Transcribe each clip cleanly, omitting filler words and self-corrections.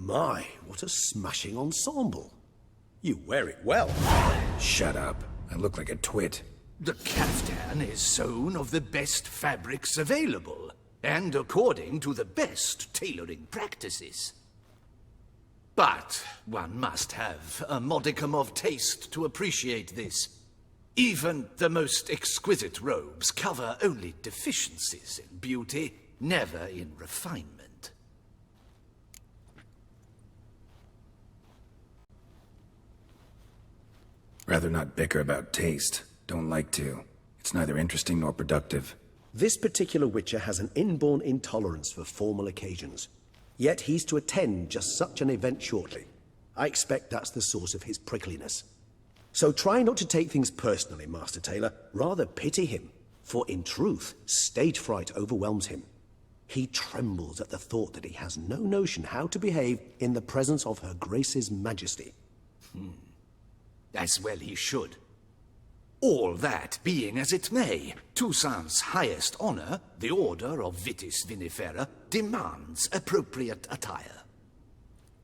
My, what a smashing ensemble. You wear it well. Shut up. I look like a twit. The caftan is sewn of the best fabrics available, and according to the best tailoring practices. But one must have a modicum of taste to appreciate this. Even the most exquisite robes cover only deficiencies in beauty, never in refinement. Rather not bicker about taste. Don't like to. It's neither interesting nor productive. This particular witcher has an inborn intolerance for formal occasions. Yet he's to attend just such an event shortly. I expect that's the source of his prickliness. So try not to take things personally, Master Taylor. Rather pity him. For in truth, stage fright overwhelms him. He trembles at the thought that he has no notion how to behave in the presence of Her Grace's Majesty. As well he should. All that being as it may, Toussaint's highest honor, the Order of Vitis Vinifera, demands appropriate attire.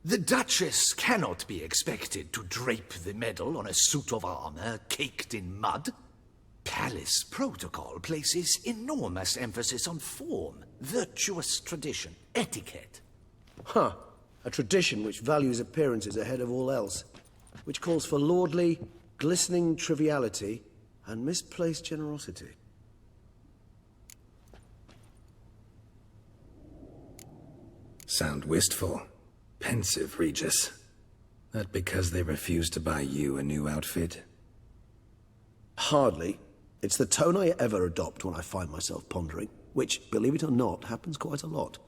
The Duchess cannot be expected to drape the medal on a suit of armor caked in mud. Palace protocol places enormous emphasis on form, virtuous tradition, etiquette. Huh. A tradition which values appearances ahead of all else. Which calls for lordly, glistening triviality and misplaced generosity. Sound wistful. Pensive, Regis. That because they refused to buy you a new outfit? Hardly. It's the tone I ever adopt when I find myself pondering, which, believe it or not, happens quite a lot.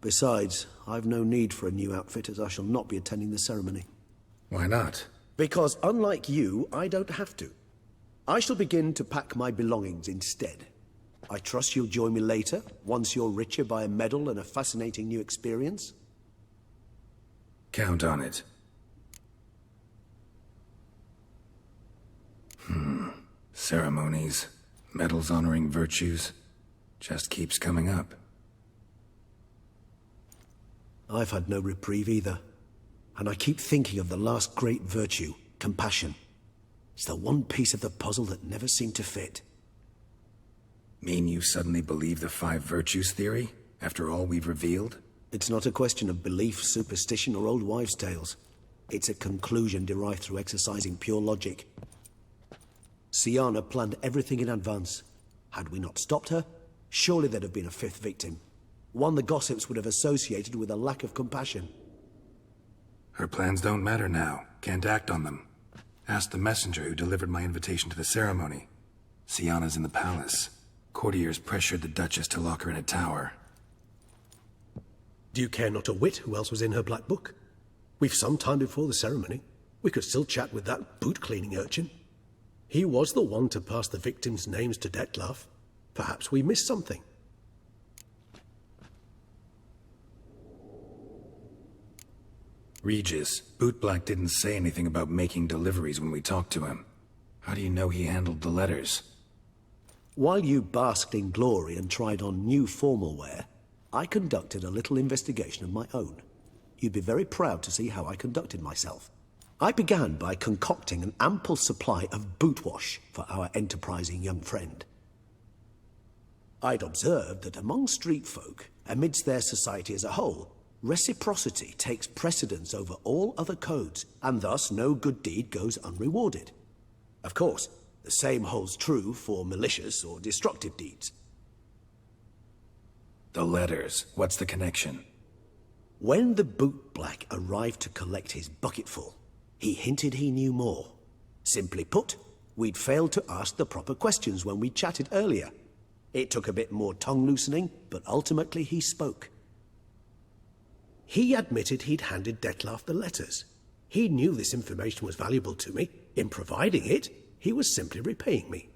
Besides, I've no need for a new outfit as I shall not be attending the ceremony. Why not? Because unlike you, I don't have to. I shall begin to pack my belongings instead. I trust you'll join me later, once you're richer by a medal and a fascinating new experience. Count on it. Ceremonies, medals honoring virtues, just keeps coming up. I've had no reprieve either. And I keep thinking of the last great virtue, compassion. It's the one piece of the puzzle that never seemed to fit. Mean you suddenly believe the 5 virtues theory, after all we've revealed? It's not a question of belief, superstition, or old wives' tales. It's a conclusion derived through exercising pure logic. Sienna planned everything in advance. Had we not stopped her, surely there'd have been a 5th victim. One the gossips would have associated with a lack of compassion. Her plans don't matter now. Can't act on them. Ask the messenger who delivered my invitation to the ceremony. Sienna's in the palace. Courtiers pressured the Duchess to lock her in a tower. Do you care not a whit who else was in her black book? We've some time before the ceremony. We could still chat with that boot-cleaning urchin. He was the one to pass the victims' names to Dettlaff. Perhaps we missed something. Regis, Bootblack didn't say anything about making deliveries when we talked to him. How do you know he handled the letters? While you basked in glory and tried on new formal wear, I conducted a little investigation of my own. You'd be very proud to see how I conducted myself. I began by concocting an ample supply of boot wash for our enterprising young friend. I'd observed that among street folk, amidst their society as a whole, reciprocity takes precedence over all other codes, and thus no good deed goes unrewarded. Of course, the same holds true for malicious or destructive deeds. The letters, what's the connection? When the bootblack arrived to collect his bucketful, he hinted he knew more. Simply put, we'd failed to ask the proper questions when we chatted earlier. It took a bit more tongue-loosening, but ultimately he spoke. He admitted he'd handed Dettlaff the letters. He knew this information was valuable to me. In providing it, he was simply repaying me.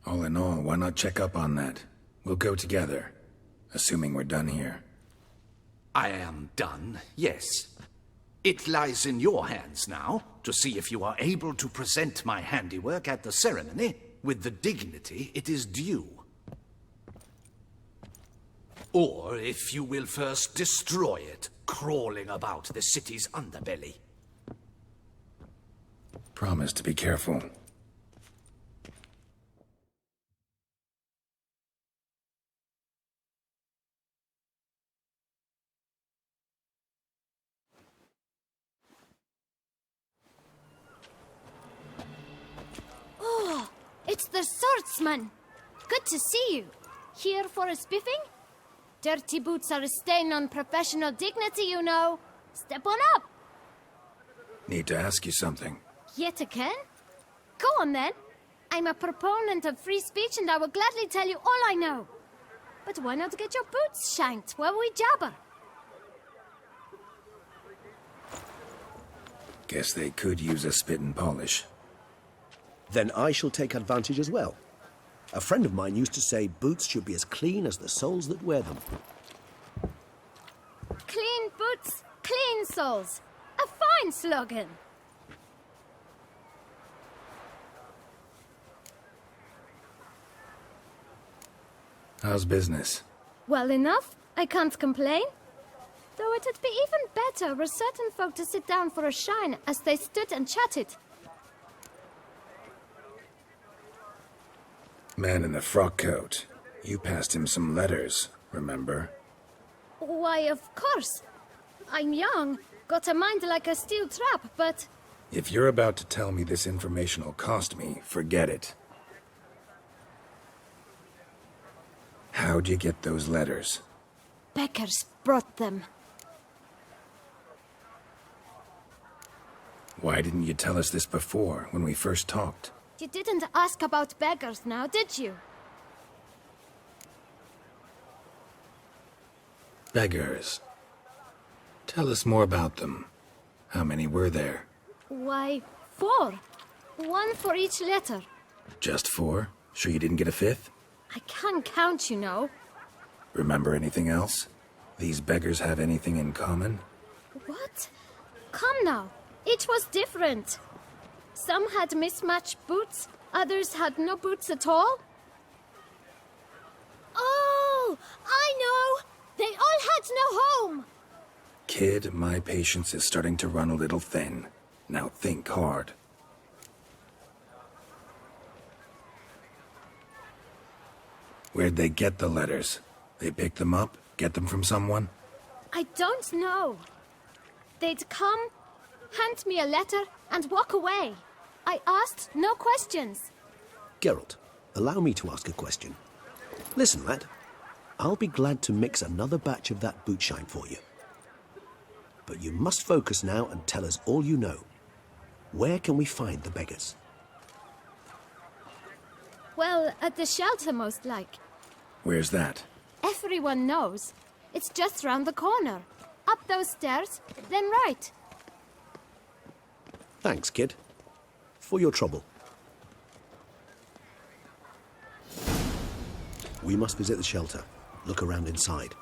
All in all, why not check up on that? We'll go together, assuming we're done here. I am done, yes. It lies in your hands now to see if you are able to present my handiwork at the ceremony with the dignity it is due. Or if you will first destroy it, crawling about the city's underbelly. Promise to be careful. Oh, it's the swordsman. Good to see you. Here for a spiffing? Dirty boots are a stain on professional dignity, you know. Step on up. Need to ask you something. Yet again? Go on then. I'm a proponent of free speech and I will gladly tell you all I know. But why not get your boots shanked while we jabber? Guess they could use a spit and polish. Then I shall take advantage as well. A friend of mine used to say boots should be as clean as the soles that wear them. Clean boots, clean soles. A fine slogan. How's business? Well enough. I can't complain. Though it'd be even better were certain folk to sit down for a shine as they stood and chatted. Man in the frock coat. You passed him some letters, remember? Why, of course. I'm young, got a mind like a steel trap, but... If you're about to tell me this information will cost me, forget it. How'd you get those letters? Beggars brought them. Why didn't you tell us this before, when we first talked? You didn't ask about beggars now, did you? Beggars. Tell us more about them. How many were there? Why, 4. 1 for each letter. Just 4? Sure you didn't get a 5th? I can't count, you know. Remember anything else? These beggars have anything in common? What? Come now. Each was different. Some had mismatched boots, others had no boots at all. Oh, I know! They all had no home! Kid, my patience is starting to run a little thin. Now think hard. Where'd they get the letters? They pick them up? Get them from someone? I don't know. They'd come, hand me a letter, and walk away. I asked no questions. Geralt, allow me to ask a question. Listen, lad. I'll be glad to mix another batch of that boot shine for you. But you must focus now and tell us all you know. Where can we find the beggars? Well, at the shelter, most like. Where's that? Everyone knows. It's just round the corner. Up those stairs, then right. Thanks, kid. For your trouble. We must visit the shelter. Look around inside.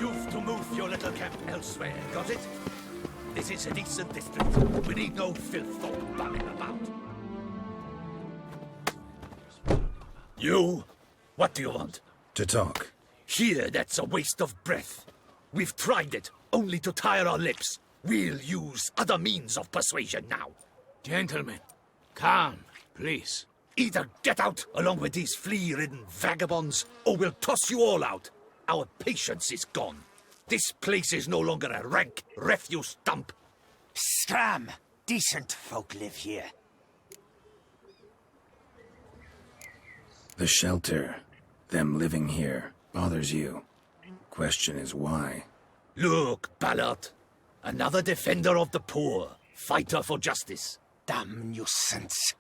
You've to move your little camp elsewhere, got it? This is a decent district. We need no filth or bumming about. You? What do you want? To talk. Here, that's a waste of breath. We've tried it, only to tire our lips. We'll use other means of persuasion now. Gentlemen, calm, please. Either get out along with these flea-ridden vagabonds, or we'll toss you all out. Our patience is gone. This place is no longer a rank refuse dump. Scram! Decent folk live here. The shelter, them living here, bothers you. Question is why. Look, Ballard. Another defender of the poor. Fighter for justice. Damn nuisance.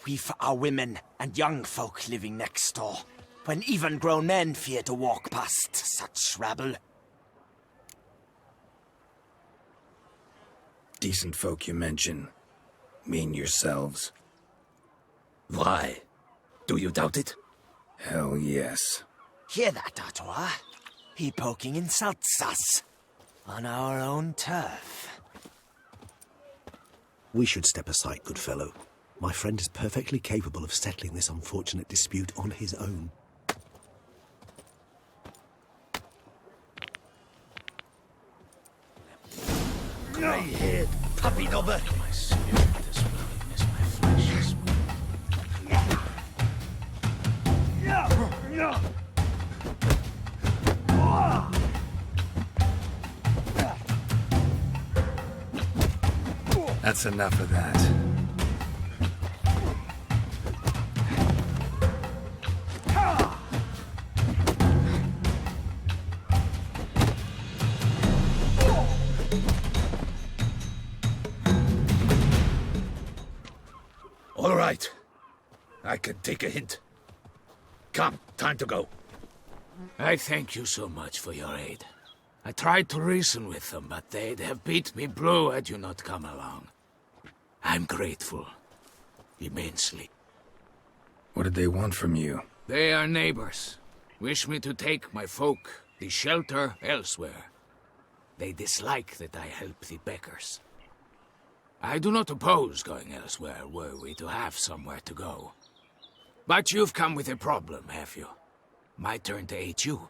We've our women and young folk living next door, when even grown men fear to walk past such rabble. Decent folk you mention. Mean yourselves? Why? Do you doubt it? Hell yes. Hear that, Artois? He poking insults us. On our own turf. We should step aside, good fellow. My friend is perfectly capable of settling this unfortunate dispute on his own. Grey-haired puppy knobber. My spirit is willing as my flesh is weak. That's enough of that. All right. I can take a hint. Come, time to go. I thank you so much for your aid. I tried to reason with them, but they'd have beat me blue had you not come along. I'm grateful. Immensely. What did they want from you? They are neighbors. Wish me to take my folk, the shelter, elsewhere. They dislike that I help the beggars. I do not oppose going elsewhere, were we to have somewhere to go. But you've come with a problem, have you? My turn to aid you.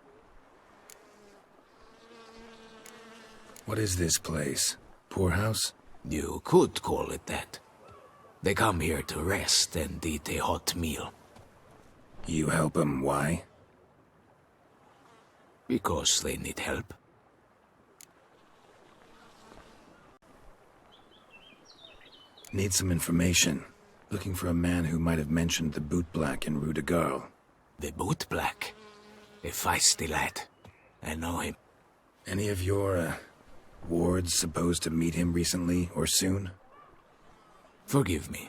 What is this place? Poorhouse? You could call it that. They come here to rest and eat a hot meal. You help them, why? Because they need help. Need some information. Looking for a man who might have mentioned the bootblack in Rue de Garl. The bootblack. A feisty lad. I know him. Any of your, wards supposed to meet him recently or soon? Forgive me.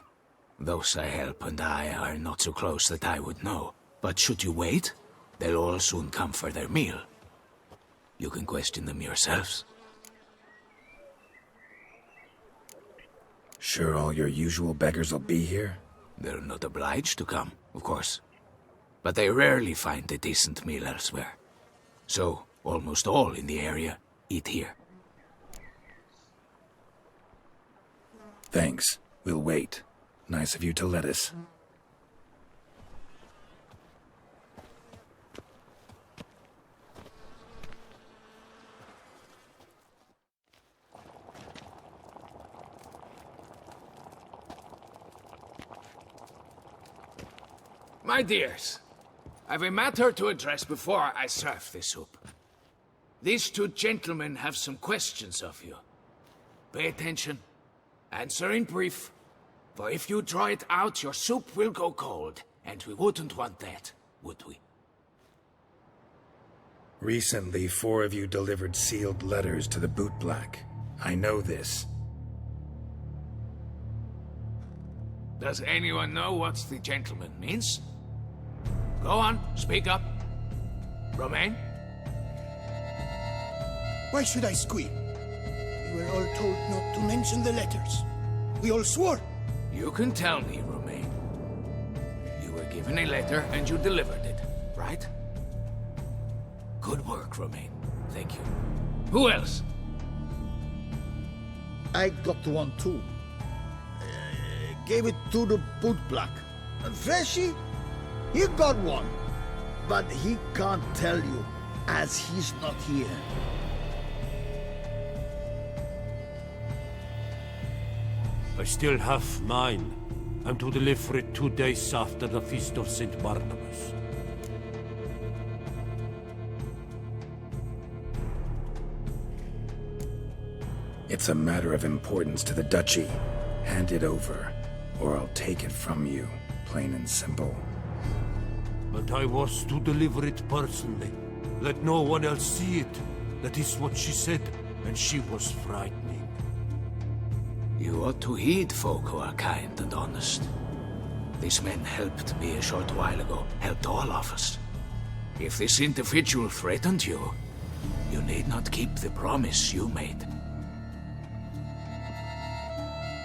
Those I help and I are not so close that I would know. But should you wait, they'll all soon come for their meal. You can question them yourselves. Sure all your usual beggars will be here? They're not obliged to come, of course. But they rarely find a decent meal elsewhere. So, almost all in the area eat here. Thanks. We'll wait. Nice of you to let us. My dears, I've a matter to address before I serve the soup. These two gentlemen have some questions of you. Pay attention. Answer in brief. For if you draw it out, your soup will go cold. And we wouldn't want that, would we? Recently, 4 of you delivered sealed letters to the bootblack. I know this. Does anyone know what the gentleman means? Go on, speak up. Romain? Why should I squeal? We were all told not to mention the letters. We all swore. You can tell me, Romain. You were given a letter and you delivered it, right? Good work, Romain. Thank you. Who else? I got one too. Gave it to the bootblack. And Freshy, he got one. But he can't tell you, as he's not here. I still have mine. I'm to deliver it 2 days after the Feast of St. Barnabas. It's a matter of importance to the Duchy. Hand it over, or I'll take it from you, plain and simple. but I was to deliver it personally. Let no one else see it. That is what she said, and she was frightening. You ought to heed folk who are kind and honest. These men helped me a short while ago, helped all of us. If this individual threatened you, you need not keep the promise you made.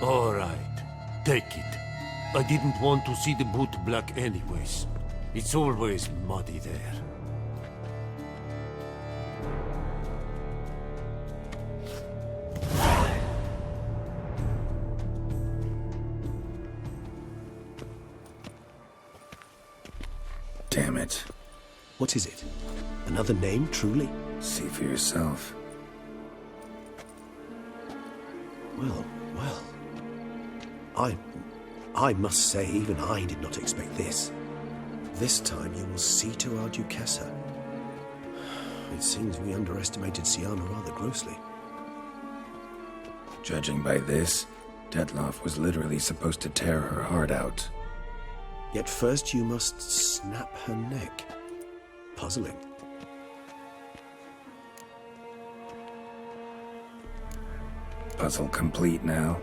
All right, take it. I didn't want to see the boot black anyways. It's always muddy there. Damn it. What is it? Another name, truly? See for yourself. Well. I must say, even I did not expect this. This time you will see to our Duchessa. It seems we underestimated Siana rather grossly. Judging by this, Detloff was literally supposed to tear her heart out. Yet first you must snap her neck. Puzzling. Puzzle complete now.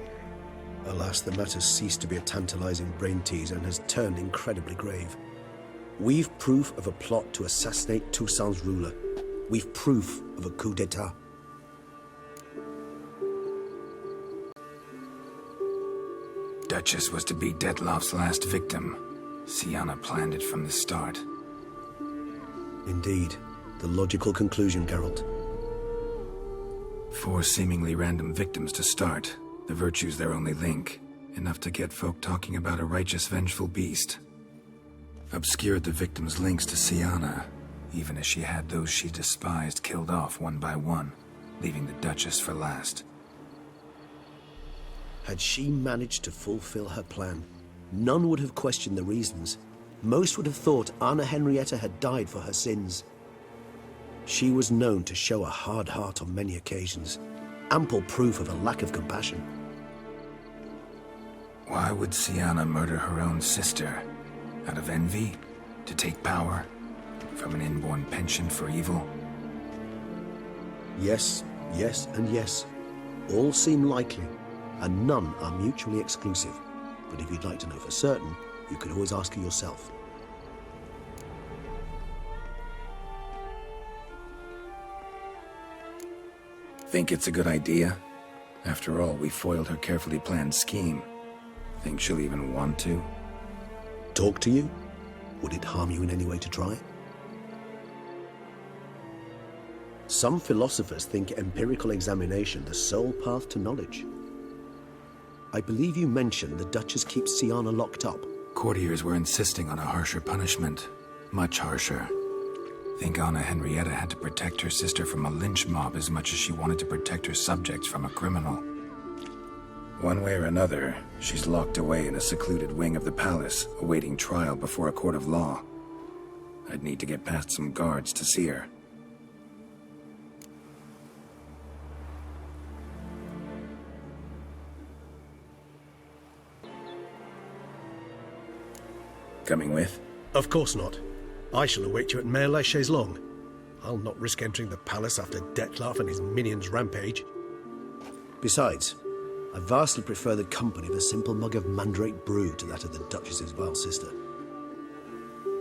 Alas, the matter's ceased to be a tantalizing brain tease and has turned incredibly grave. We've proof of a plot to assassinate Toussaint's ruler. We've proof of a coup d'etat. Duchess was to be Detloff's last victim. Siana planned it from the start. Indeed. The logical conclusion, Geralt. 4 seemingly random victims to start. The virtue's their only link. Enough to get folk talking about a righteous, vengeful beast. Obscured the victims' links to Siana, even as she had those she despised killed off one by one, leaving the Duchess for last. Had she managed to fulfill her plan, none would have questioned the reasons. Most would have thought Anna Henrietta had died for her sins. She was known to show a hard heart on many occasions, ample proof of a lack of compassion. Why would Siana murder her own sister? Out of envy? To take power? From an inborn penchant for evil? Yes, yes, and yes. All seem likely, and none are mutually exclusive. But if you'd like to know for certain, you could always ask her yourself. Think it's a good idea? After all, we foiled her carefully planned scheme. Think she'll even want to? Talk to you? Would it harm you in any way to try? Some philosophers think empirical examination the sole path to knowledge. I believe you mentioned the Duchess keeps Siana locked up. Courtiers were insisting on a harsher punishment. Much harsher. Think Anna Henrietta had to protect her sister from a lynch mob as much as she wanted to protect her subjects from a criminal. One way or another, she's locked away in a secluded wing of the palace, awaiting trial before a court of law. I'd need to get past some guards to see her. Coming with? Of course not. I shall await you at Mare la Chaise-Longue. I'll not risk entering the palace after Detloff and his minions rampage. Besides, I vastly prefer the company of a simple mug of mandrake brew to that of the Duchess's vile sister.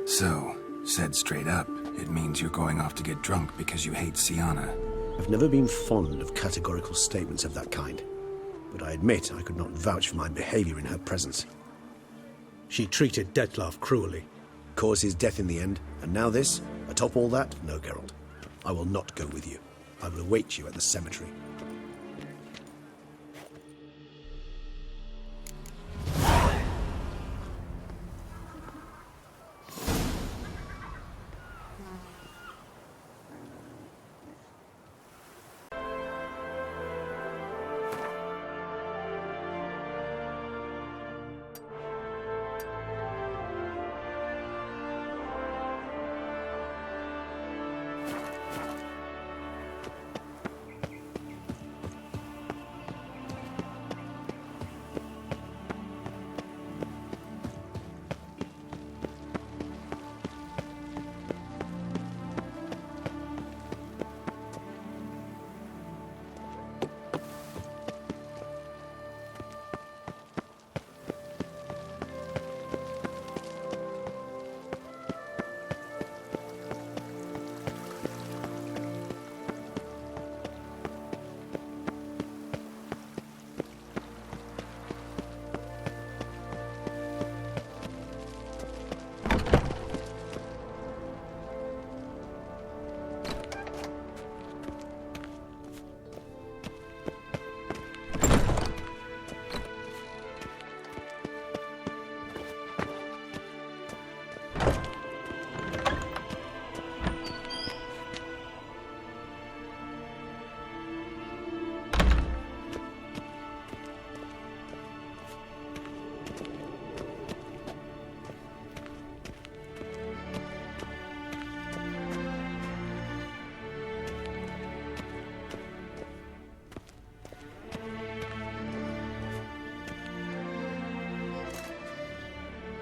So, said straight up, it means you're going off to get drunk because you hate Siana. I've never been fond of categorical statements of that kind, but I admit I could not vouch for my behavior in her presence. She treated Detloff cruelly, caused his death in the end, and now this? Atop all that? No, Geralt. I will not go with you. I will await you at the cemetery.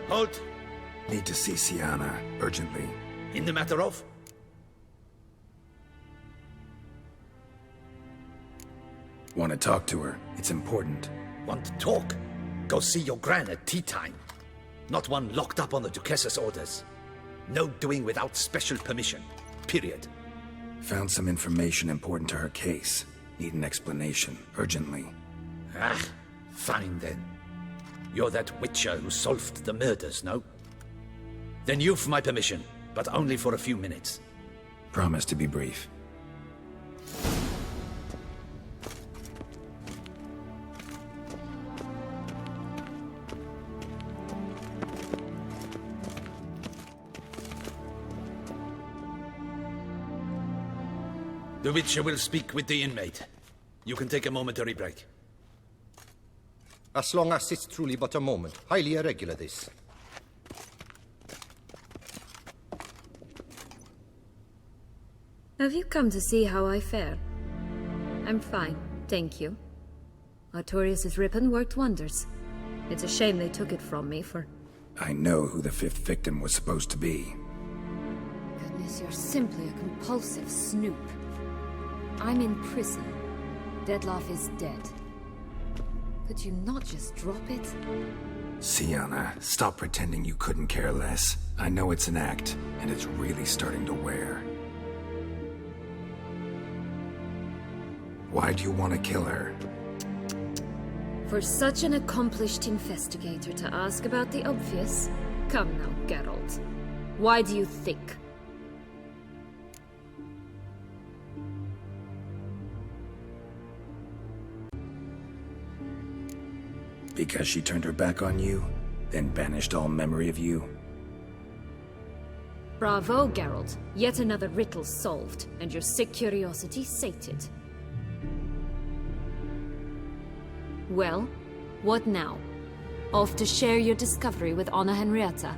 Halt! Need to see Sienna, urgently. In the matter of? Want to talk to her. It's important. Want to talk? Go see your gran at tea time. Not one locked up on the Duchess's orders. No doing without special permission. Period. Found some information important to her case. Need an explanation, urgently. Ah, fine then. You're that witcher who solved the murders, no? Then you've my permission, but only for a few minutes. Promise to be brief. The Witcher will speak with the inmate. You can take a momentary break. As long as it's truly but a moment. Highly irregular, this. Have you come to see how I fare? I'm fine, thank you. Artorius' ribbon worked wonders. It's a shame they took it from me for... I know who the fifth victim was supposed to be. Goodness, you're simply a compulsive snoop. I'm in prison. Dettlaff is dead. Could you not just drop it? Sienna, stop pretending you couldn't care less. I know it's an act, and it's really starting to wear. Why do you want to kill her? For such an accomplished investigator to ask about the obvious? Come now, Geralt. Why do you think? Because she turned her back on you, then banished all memory of you? Bravo, Geralt. Yet another riddle solved, and your sick curiosity sated. Well, what now? Off to share your discovery with Anna Henrietta?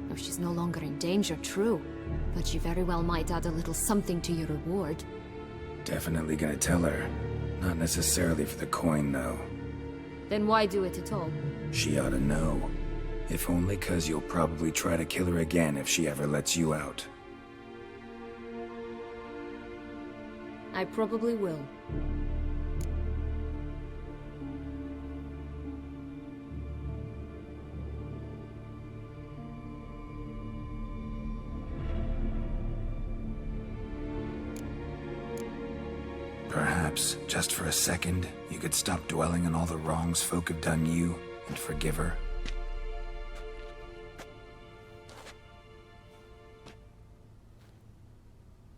No, she's no longer in danger, true. But she very well might add a little something to your reward. Definitely gonna tell her. Not necessarily for the coin, though. Then why do it at all? She ought to know. If only 'cause you'll probably try to kill her again if she ever lets you out. I probably will. Perhaps, just for a second, you could stop dwelling on all the wrongs folk have done you and forgive her.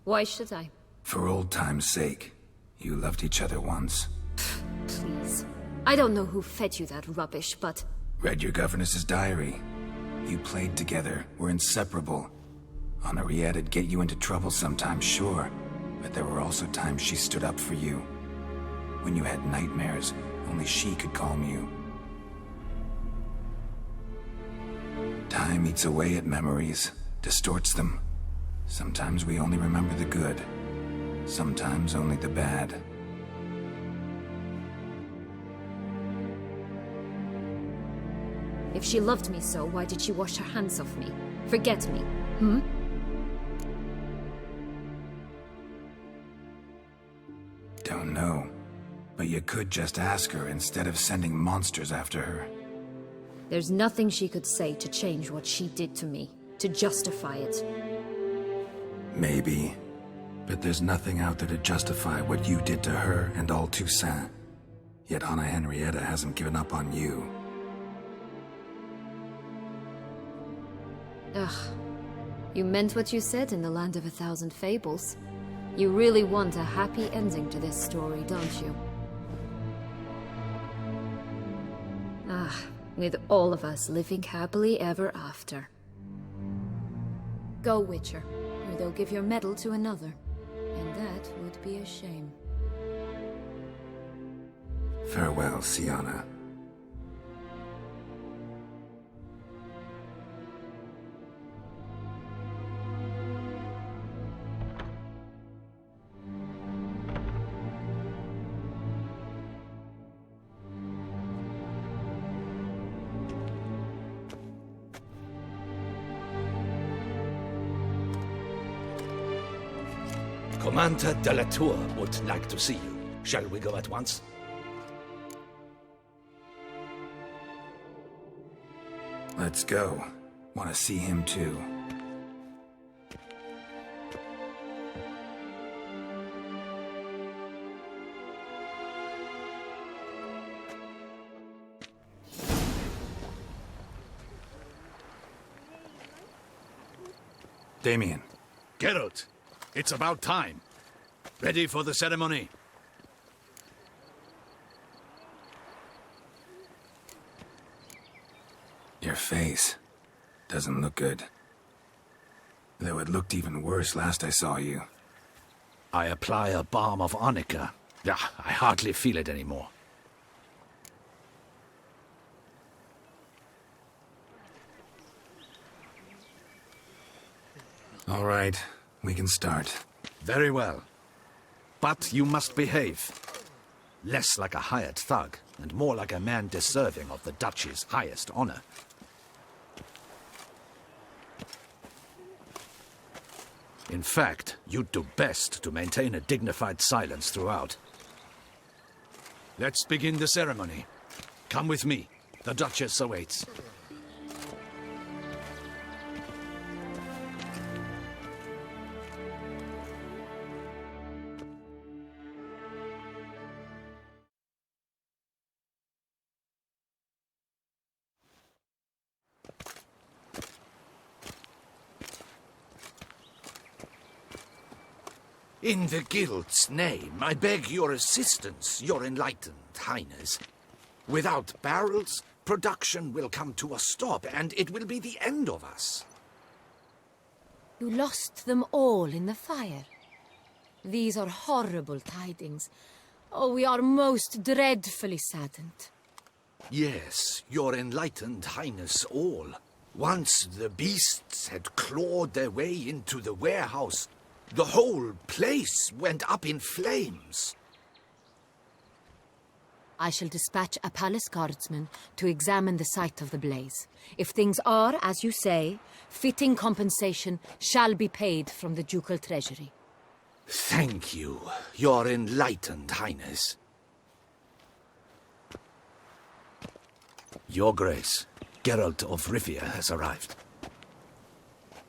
Why should I? For old time's sake. You loved each other once. Please. I don't know who fed you that rubbish, but... Read your governess's diary. You played together, were inseparable. Henriette'd get you into trouble sometimes, sure. But there were also times she stood up for you. When you had nightmares, only she could calm you. Time eats away at memories, distorts them. Sometimes we only remember the good. Sometimes only the bad. If she loved me so, why did she wash her hands off me? Forget me, hmm? Don't know. But you could just ask her instead of sending monsters after her. There's nothing she could say to change what she did to me, to justify it. Maybe. But there's nothing out there to justify what you did to her and all Toussaint. Yet Anna Henrietta hasn't given up on you. Ugh. You meant what you said in the Land of a Thousand Fables. You really want a happy ending to this story, don't you? Ah, with all of us living happily ever after. Go, Witcher, or they'll give your medal to another. And that would be a shame. Farewell, Sienna. Commander de la Tour would like to see you. Shall we go at once? Let's go. Want to see him too. Damien. Geralt, it's about time. Ready for the ceremony? Your face doesn't look good. Though it looked even worse last I saw you. I apply a balm of arnica. Yeah, I hardly feel it anymore. All right, we can start. Very well. But you must behave. Less like a hired thug, and more like a man deserving of the Duchy's highest honor. In fact, you'd do best to maintain a dignified silence throughout. Let's begin the ceremony. Come with me. The Duchess awaits. In the Guild's name, I beg your assistance, your enlightened highness. Without barrels, production will come to a stop, and it will be the end of us. You lost them all in the fire. These are horrible tidings. Oh, we are most dreadfully saddened. Yes, your enlightened highness all. Once the beasts had clawed their way into the warehouse, the whole place went up in flames. I shall dispatch a palace guardsman to examine the site of the blaze. If things are, as you say, fitting compensation shall be paid from the ducal treasury. Thank you, your enlightened highness. Your Grace, Geralt of Rivia has arrived.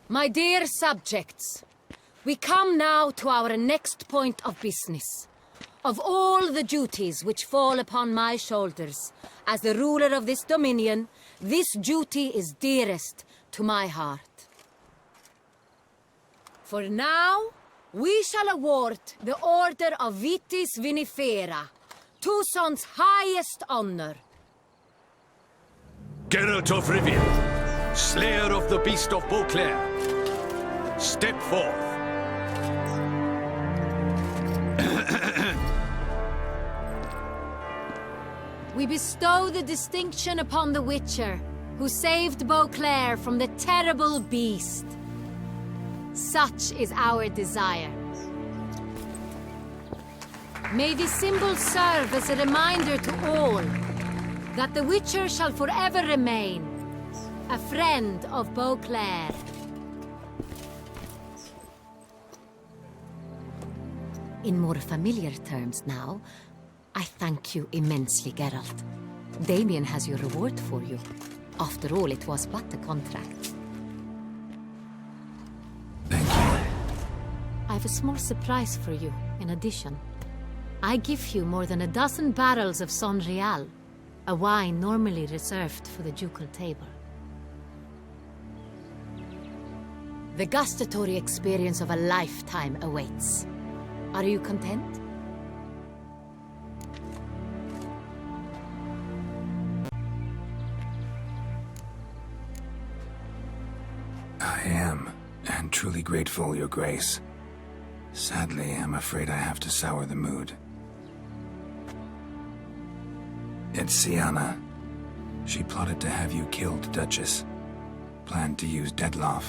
My dear subjects, we come now to our next point of business. Of all the duties which fall upon my shoulders, as the ruler of this dominion, this duty is dearest to my heart. For now, we shall award the Order of Vitis Vinifera, Tucson's highest honor. Geralt of Rivia, slayer of the beast of Beauclair, step forth. We bestow the distinction upon the Witcher, who saved Beauclair from the terrible beast. Such is our desire. May this symbol serve as a reminder to all that the Witcher shall forever remain a friend of Beauclair. In more familiar terms now, I thank you immensely, Geralt. Damien has your reward for you. After all, it was but a contract. Thank you. I have a small surprise for you, in addition. I give you more than a dozen barrels of Son Real, a wine normally reserved for the ducal table. The gustatory experience of a lifetime awaits. Are you content? I am, and truly grateful, Your Grace. Sadly, I'm afraid I have to sour the mood. It's Sienna. She plotted to have you killed, Duchess. Planned to use Dettlaff.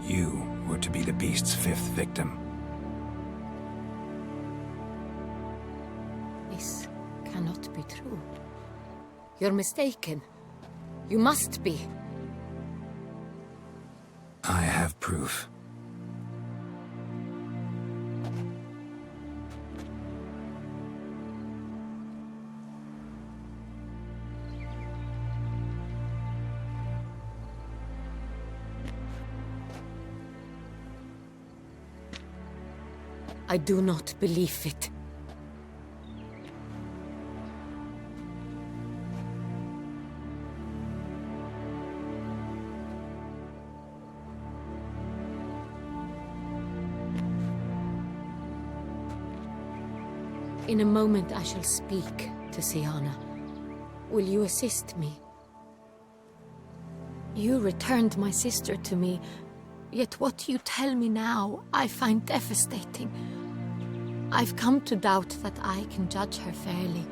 You were to be the beast's fifth victim. This cannot be true. You're mistaken. You must be. I have proof. I do not believe it. In a moment I shall speak to Siana. Will you assist me? You returned my sister to me, yet what you tell me now I find devastating. I've come to doubt that I can judge her fairly.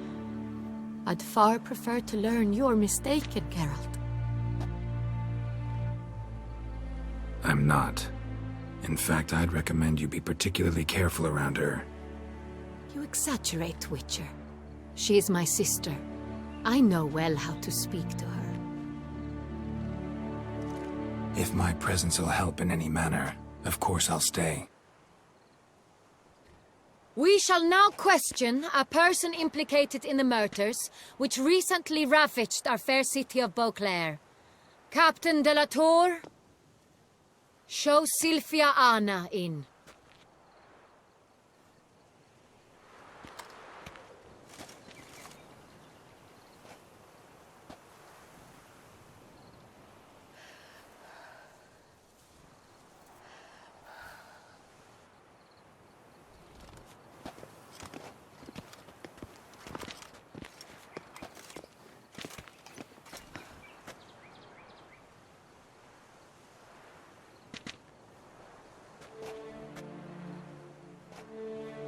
I'd far prefer to learn you're mistaken, Geralt. I'm not. In fact, I'd recommend you be particularly careful around her. You exaggerate, Witcher. She is my sister. I know well how to speak to her. If my presence will help in any manner, of course I'll stay. We shall now question a person implicated in the murders which recently ravaged our fair city of Beauclair. Captain de la Tour, show Sylvia Anna in.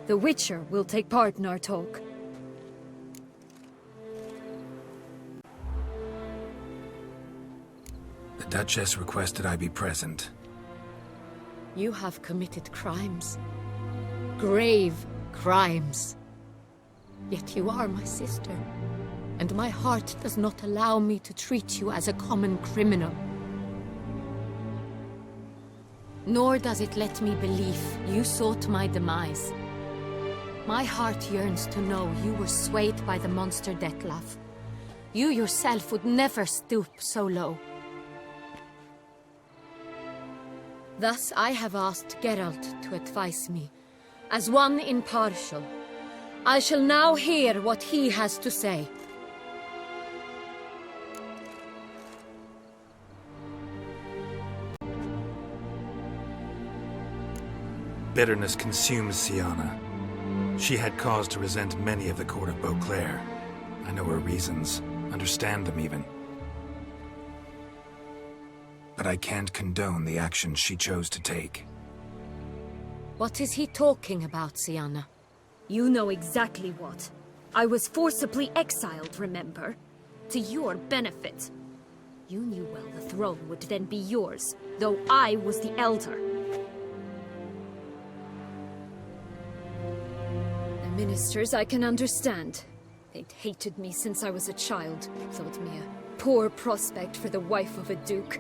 The Witcher will take part in our talk. The Duchess requested I be present. You have committed crimes. Grave crimes. Yet you are my sister, and my heart does not allow me to treat you as a common criminal. Nor does it let me believe you sought my demise. My heart yearns to know you were swayed by the monster Dettlaff. You yourself would never stoop so low. Thus I have asked Geralt to advise me, as one impartial. I shall now hear what he has to say. Bitterness consumes Siana. She had cause to resent many of the court of Beauclair. I know her reasons, understand them even. But I can't condone the actions she chose to take. What is he talking about, Siana? You know exactly what. I was forcibly exiled, remember? To your benefit. You knew well the throne would then be yours, though I was the elder. Ministers I can understand. They'd hated me since I was a child, thought me a poor prospect for the wife of a duke.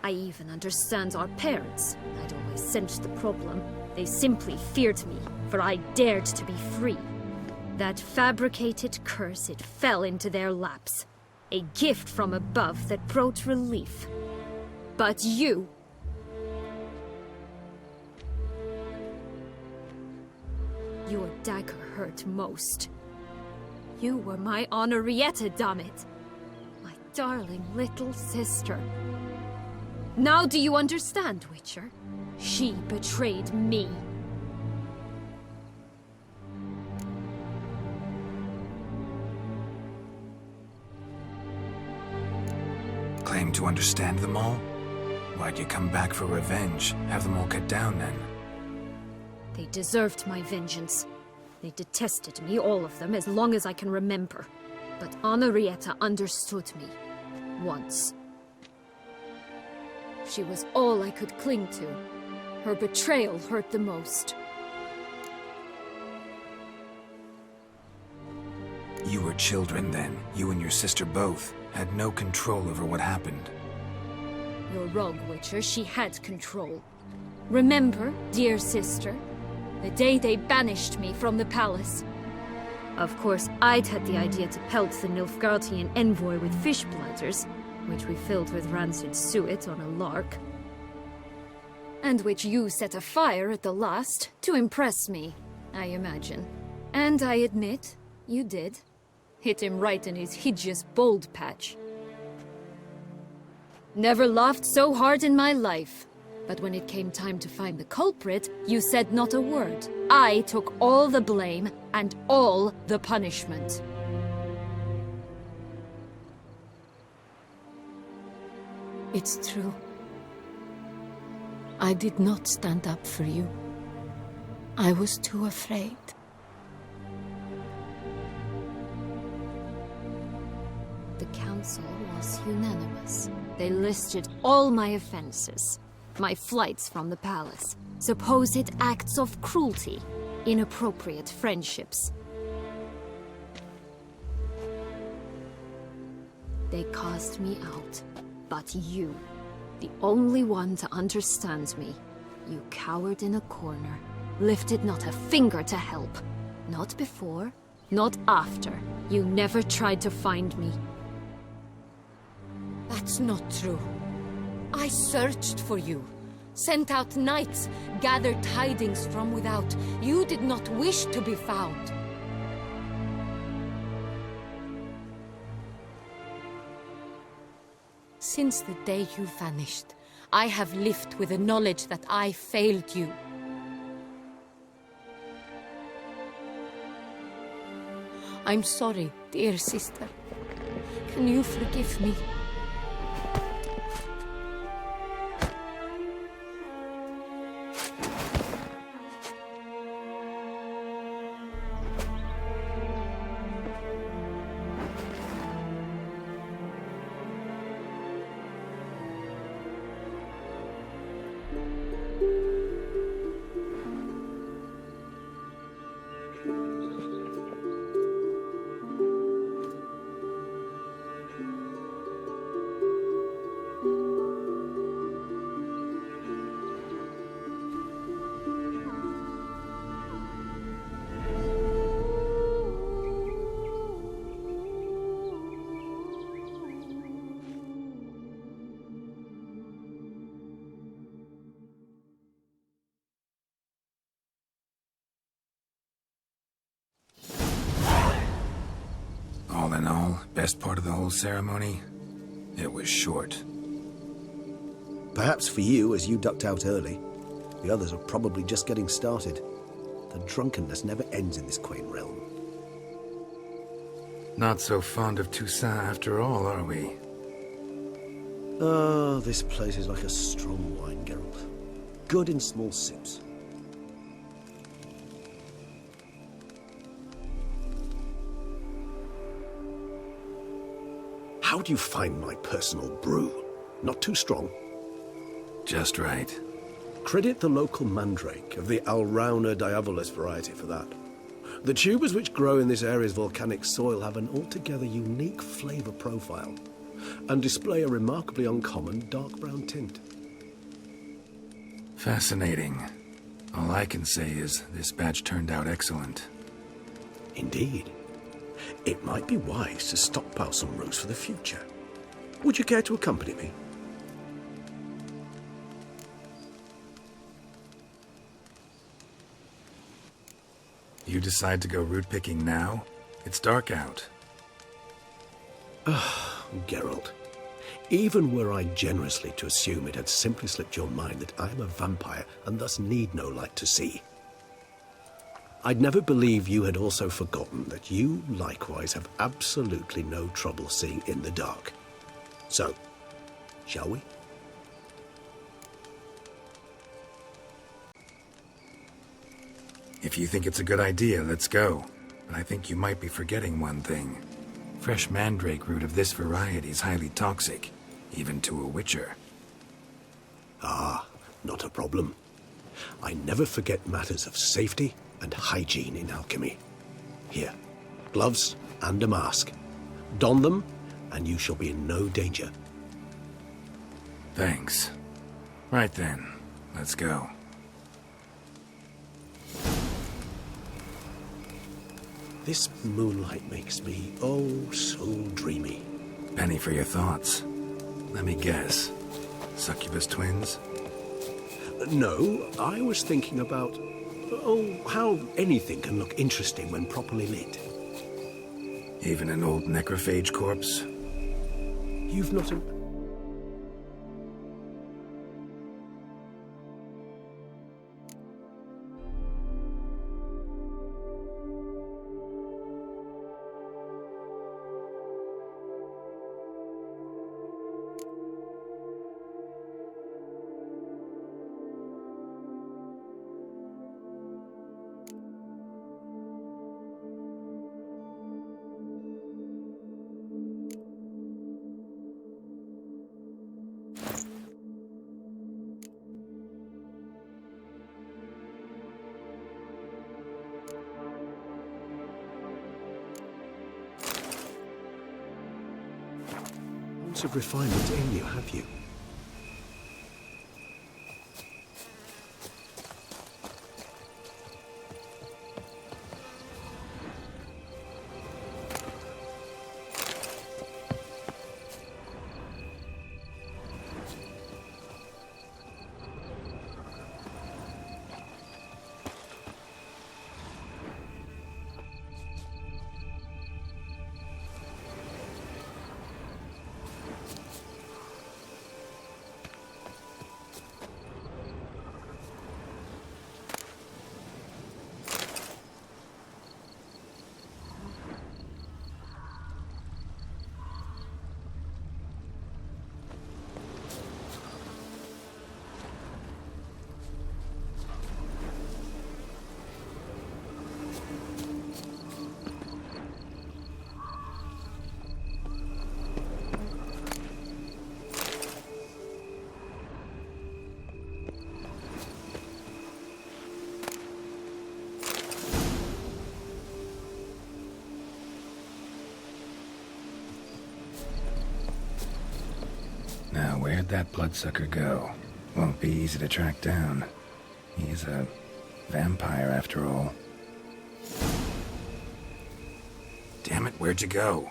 I even understand our parents. I'd always sensed the problem. They simply feared me, for I dared to be free. That fabricated curse, it fell into their laps. A gift from above that brought relief. But you... Your dagger hurt most. You were my Henrietta, dammit. My darling little sister. Now do you understand, Witcher? She betrayed me. Claim to understand them all? Why'd you come back for revenge? Have them all cut down then? They deserved my vengeance. They detested me, all of them, as long as I can remember. But Henrietta understood me. Once. She was all I could cling to. Her betrayal hurt the most. You were children then. You and your sister both had no control over what happened. You're wrong, Witcher. She had control. Remember, dear sister? The day they banished me from the palace. Of course, I'd had the idea to pelt the Nilfgaardian envoy with fish bladders, which we filled with rancid suet on a lark. And which you set afire at the last to impress me, I imagine. And I admit, you did. Hit him right in his hideous bald patch. Never laughed so hard in my life. But when it came time to find the culprit, you said not a word. I took all the blame and all the punishment. It's true. I did not stand up for you. I was too afraid. The council was unanimous. They listed all my offenses. My flights from the palace, supposed acts of cruelty, inappropriate friendships. They cast me out, but you, the only one to understand me, you cowered in a corner, lifted not a finger to help. Not before, not after. You never tried to find me. That's not true. I searched for you, sent out knights, gathered tidings from without. You did not wish to be found. Since the day you vanished, I have lived with the knowledge that I failed you. I'm sorry, dear sister. Can you forgive me? All in all, best part of the whole ceremony? It was short. Perhaps for you, as you ducked out early. The others are probably just getting started. The drunkenness never ends in this quaint realm. Not so fond of Toussaint after all, are we? Oh, this place is like a strong wine, Geralt. Good in small sips. How do you find my personal brew? Not too strong? Just right. Credit the local mandrake of the Alrauna diabolus variety for that. The tubers which grow in this area's volcanic soil have an altogether unique flavor profile and display a remarkably uncommon dark brown tint. Fascinating. All I can say is this batch turned out excellent. Indeed. It might be wise to stockpile some roots for the future. Would you care to accompany me? You decide to go root picking now? It's dark out. Geralt, even were I generously to assume it had simply slipped your mind that I am a vampire and thus need no light to see, I'd never believe you had also forgotten that you likewise have absolutely no trouble seeing in the dark. So, shall we? If you think it's a good idea, let's go. But I think you might be forgetting one thing. Fresh mandrake root of this variety is highly toxic, even to a witcher. Ah, not a problem. I never forget matters of safety and hygiene in alchemy. Here, gloves and a mask. Don them, and you shall be in no danger. Thanks. Right then, let's go. This moonlight makes me, oh, so dreamy. Penny for your thoughts. Let me guess. Succubus twins? No, I was thinking about, how anything can look interesting when properly lit. Even an old necrophage corpse? You've not... Lots of refinement in you, have you? Now, where'd that bloodsucker go? Won't be easy to track down. He's a vampire, after all. Damn it, where'd you go?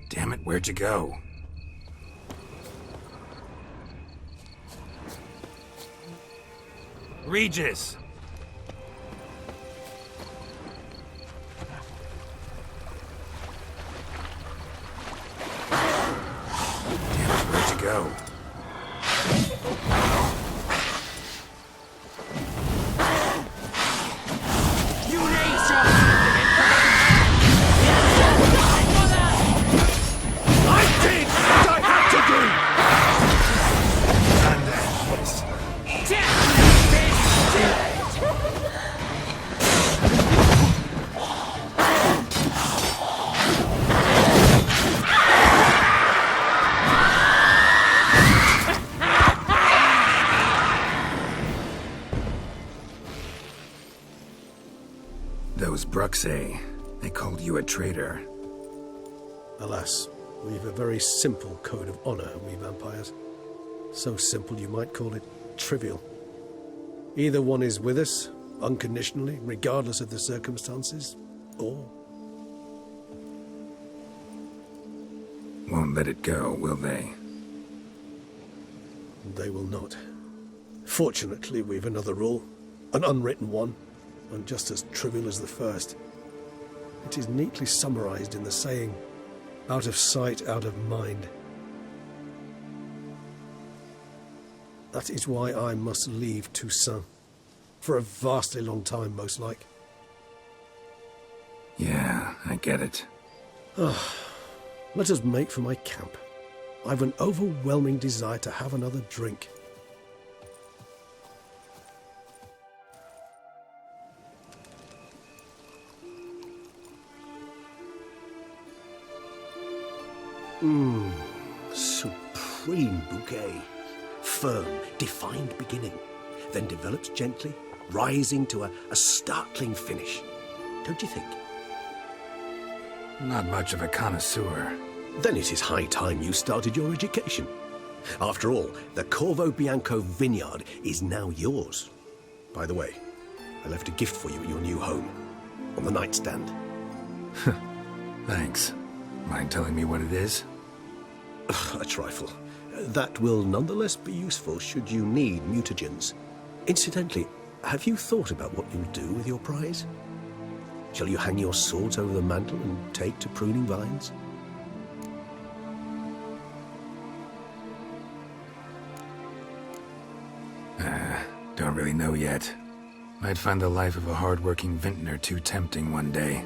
Damn it, where'd you go? Regis! Damn it, where'd you go? Those Bruxae, they called you a traitor. Alas, we've a very simple code of honor, we vampires. So simple you might call it trivial. Either one is with us, unconditionally, regardless of the circumstances, or... Won't let it go, will they? They will not. Fortunately, we've another rule, an unwritten one, and just as trivial as the first. It is neatly summarized in the saying, out of sight, out of mind. That is why I must leave Toussaint. For a vastly long time, most like. Yeah, I get it. Let us make for my camp. I've an overwhelming desire to have another drink. Supreme bouquet. Firm, defined beginning, then develops gently, rising to a startling finish. don't you think? Not much of a connoisseur. Then it is high time you started your education. After all, the Corvo Bianco vineyard is now yours. By the way, I left a gift for you at your new home, on the nightstand. Thanks. Mind telling me what it is? A trifle. That will nonetheless be useful should you need mutagens. Incidentally, have you thought about what you'll do with your prize? Shall you hang your swords over the mantle and take to pruning vines? Don't really know yet. Might find the life of a hard-working vintner too tempting one day.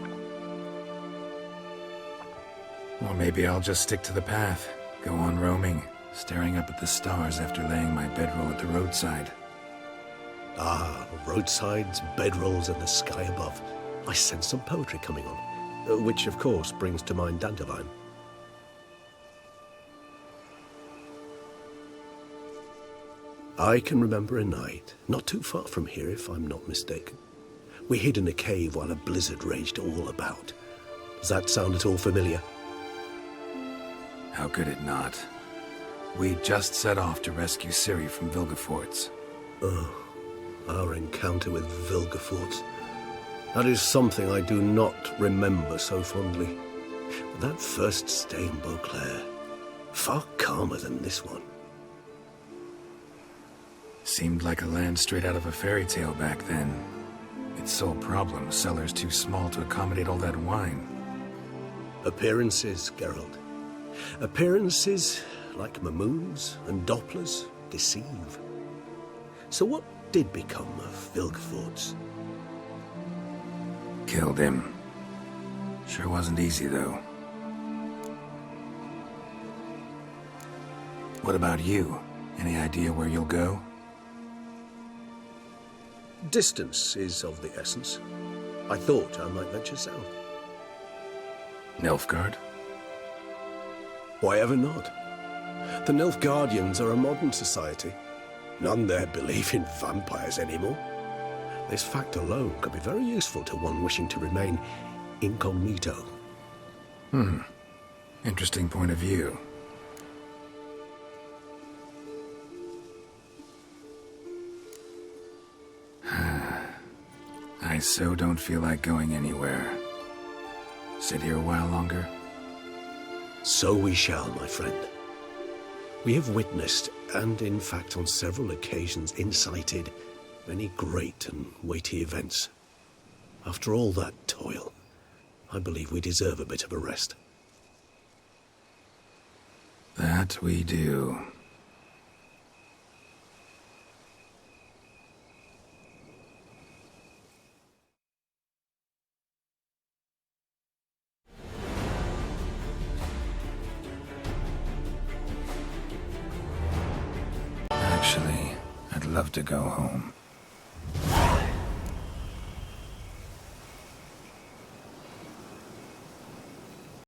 Or maybe I'll just stick to the path, go on roaming, staring up at the stars after laying my bedroll at the roadside. Ah, roadsides, bedrolls, and the sky above. I sense some poetry coming on, which of course brings to mind Dandelion. I can remember a night, not too far from here if I'm not mistaken. We hid in a cave while a blizzard raged all about. Does that sound at all familiar? How could it not? We just set off to rescue Ciri from Vilgefortz. Oh, our encounter with Vilgefortz. That is something I do not remember so fondly. But that first stay in Beauclair, far calmer than this one. Seemed like a land straight out of a fairy tale back then. Its sole problem, cellars too small to accommodate all that wine. Appearances, Geralt. Appearances, like Mamoons and Dopplers, deceive. So what did become of Vilgefortz? Killed him. Sure wasn't easy, though. What about you? Any idea where you'll go? Distance is of the essence. I thought I might venture south. Nilfgaard? Why ever not? The Nilfgaardians are a modern society. None there believe in vampires anymore. This fact alone could be very useful to one wishing to remain incognito. Interesting point of view. I so don't feel like going anywhere. Sit here a while longer? So we shall, my friend. We have witnessed, and in fact on several occasions incited, many great and weighty events. After all that toil, I believe we deserve a bit of a rest. That we do. Actually, I'd love to go home.